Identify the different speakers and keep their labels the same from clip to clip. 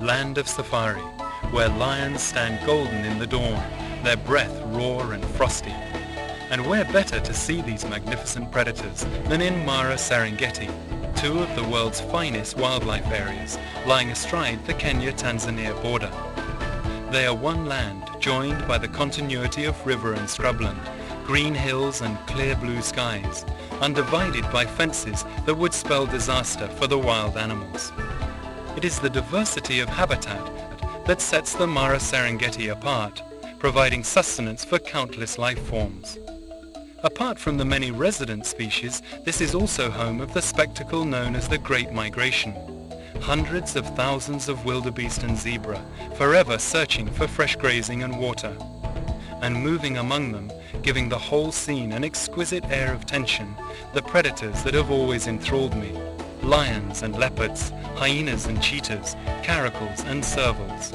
Speaker 1: land of safari, where lions stand golden in the dawn, their breath raw and frosty. And where better to see these magnificent predators than in Mara Serengeti, two of the world's finest wildlife areas, lying astride the Kenya-Tanzania border. They are one land joined by the continuity of river and scrubland, green hills and clear blue skies, undivided by fences that would spell disaster for the wild animals. It is the diversity of habitat that sets the Mara Serengeti apart, providing sustenance for countless life forms. Apart from the many resident species, this is also home of the spectacle known as the Great Migration. Hundreds of thousands of wildebeest and zebra, forever searching for fresh grazing and water, and moving among them, giving the whole scene an exquisite air of tension, the predators that have always enthralled me: lions and leopards, hyenas and cheetahs, caracals and servals.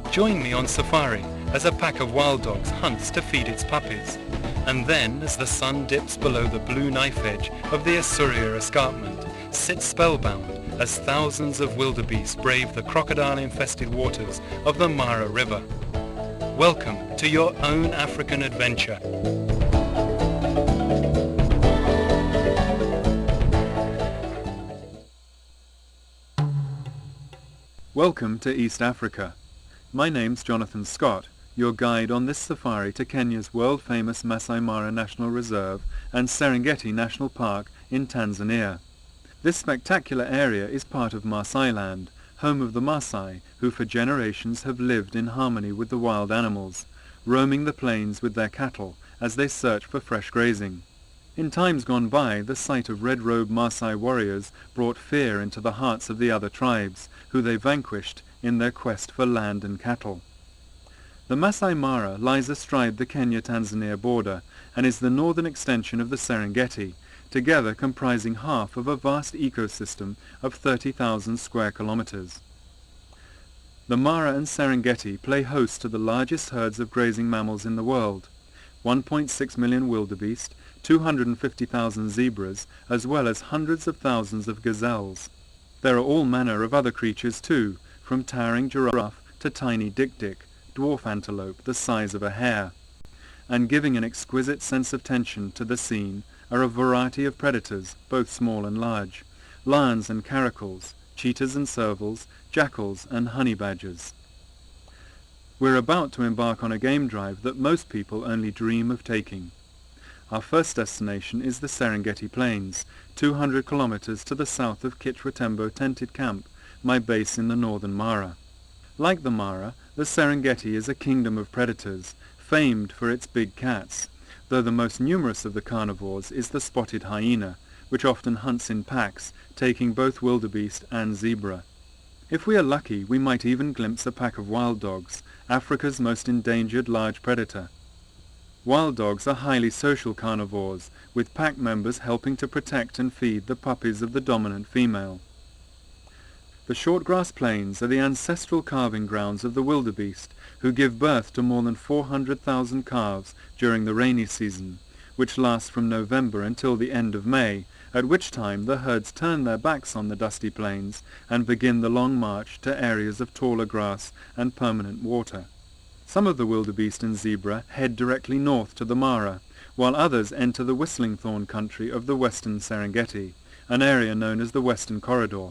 Speaker 1: Join me on safari as a pack of wild dogs hunts to feed its puppies, and then as the sun dips below the blue knife edge of the Asuria escarpment, sit spellbound as thousands of wildebeest brave the crocodile-infested waters of the Mara River. Welcome to your own African adventure. Welcome to East Africa. My name's Jonathan Scott, your guide on this safari to Kenya's world-famous Masai Mara National Reserve and Serengeti National Park in Tanzania. This spectacular area is part of Maasai land, home of the Maasai, who for generations have lived in harmony with the wild animals, roaming the plains with their cattle as they search for fresh grazing. In times gone by, the sight of red-robed Maasai warriors brought fear into the hearts of the other tribes, who they vanquished in their quest for land and cattle. The Masai Mara lies astride the Kenya-Tanzania border and is the northern extension of the Serengeti, together comprising half of a vast ecosystem of 30,000 square kilometers. The Mara and Serengeti play host to the largest herds of grazing mammals in the world: 1.6 million wildebeest, 250,000 zebras, as well as hundreds of thousands of gazelles. There are all manner of other creatures too, from towering giraffe to tiny dik-dik, dwarf antelope the size of a hare. And giving an exquisite sense of tension to the scene are a variety of predators, both small and large: lions and caracals, cheetahs and servals, jackals and honey badgers. We're about to embark on a game drive that most people only dream of taking. Our first destination is the Serengeti Plains, 200 kilometers to the south of Kitwatembo Tented Camp, my base in the northern Mara. Like the Mara, the Serengeti is a kingdom of predators, famed for its big cats, though the most numerous of the carnivores is the spotted hyena, which often hunts in packs, taking both wildebeest and zebra. If we are lucky, we might even glimpse a pack of wild dogs, Africa's most endangered large predator. Wild dogs are highly social carnivores, with pack members helping to protect and feed the puppies of the dominant female. The shortgrass plains are the ancestral calving grounds of the wildebeest, who give birth to more than 400,000 calves during the rainy season, which lasts from November until the end of May, at which time the herds turn their backs on the dusty plains and begin the long march to areas of taller grass and permanent water. Some of the wildebeest and zebra head directly north to the Mara, while others enter the whistling thorn country of the western Serengeti, an area known as the Western Corridor.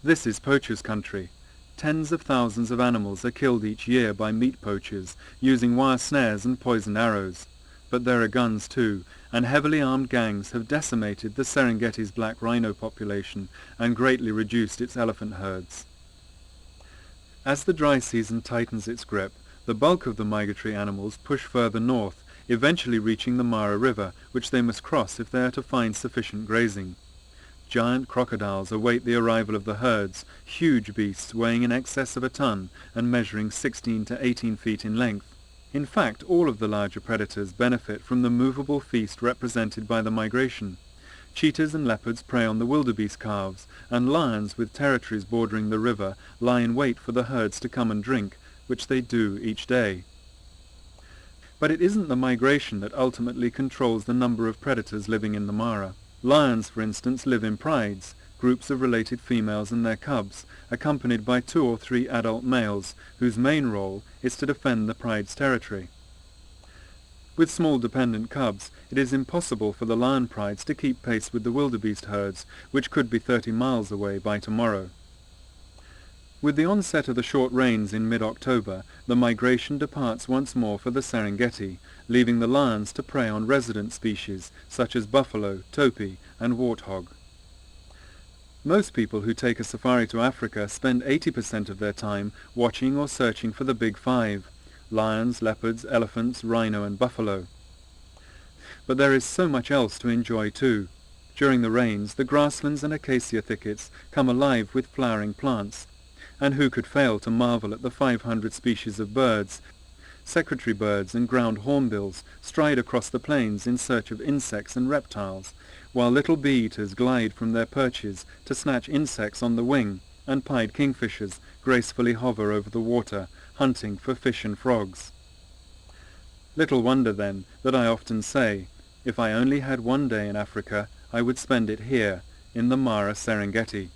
Speaker 1: This is poachers' country. Tens of thousands of animals are killed each year by meat poachers, using wire snares and poisoned arrows. But there are guns too, and heavily armed gangs have decimated the Serengeti's black rhino population and greatly reduced its elephant herds. As the dry season tightens its grip, the bulk of the migratory animals push further north, eventually reaching the Mara River, which they must cross if they are to find sufficient grazing. Giant crocodiles await the arrival of the herds, huge beasts weighing in excess of a ton and measuring 16 to 18 feet in length. In fact, all of the larger predators benefit from the movable feast represented by the migration. Cheetahs and leopards prey on the wildebeest calves, and lions with territories bordering the river lie in wait for the herds to come and drink, which they do each day. But it isn't the migration that ultimately controls the number of predators living in the Mara. Lions, for instance, live in prides, groups of related females and their cubs, accompanied by 2 or 3 adult males, whose main role is to defend the pride's territory. With small dependent cubs, it is impossible for the lion prides to keep pace with the wildebeest herds, which could be 30 miles away by tomorrow. With the onset of the short rains in mid-October, the migration departs once more for the Serengeti, leaving the lions to prey on resident species such as buffalo, topi, and warthog. Most people who take a safari to Africa spend 80% of their time watching or searching for the big five: lions, leopards, elephants, rhino, and buffalo. But there is so much else to enjoy too. During the rains, the grasslands and acacia thickets come alive with flowering plants, and who could fail to marvel at the 500 species of birds? Secretary birds and ground hornbills stride across the plains in search of insects and reptiles, while little bee-eaters glide from their perches to snatch insects on the wing, and pied kingfishers gracefully hover over the water, hunting for fish and frogs. Little wonder, then, that I often say, if I only had one day in Africa, I would spend it here, in the Mara Serengeti.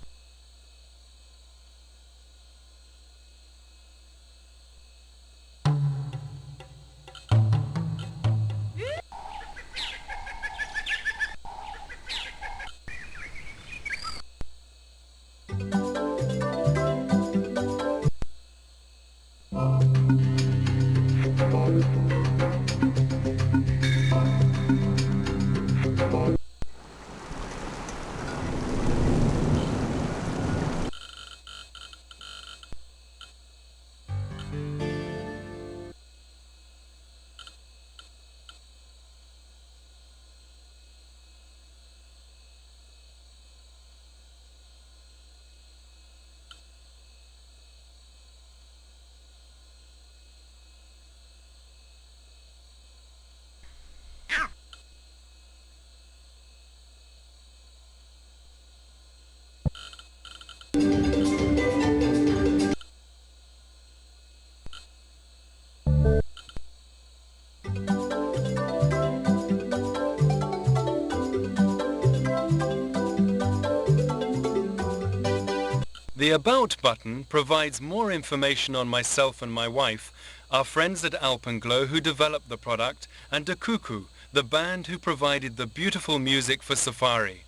Speaker 2: The About button provides more information on myself and my wife, our friends at Alpenglow who developed the product, and Dakuku, the band who provided the beautiful music for Safari.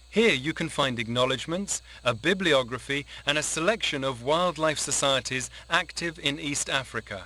Speaker 2: Here you can find acknowledgements, a bibliography, and a selection of wildlife societies active in East Africa.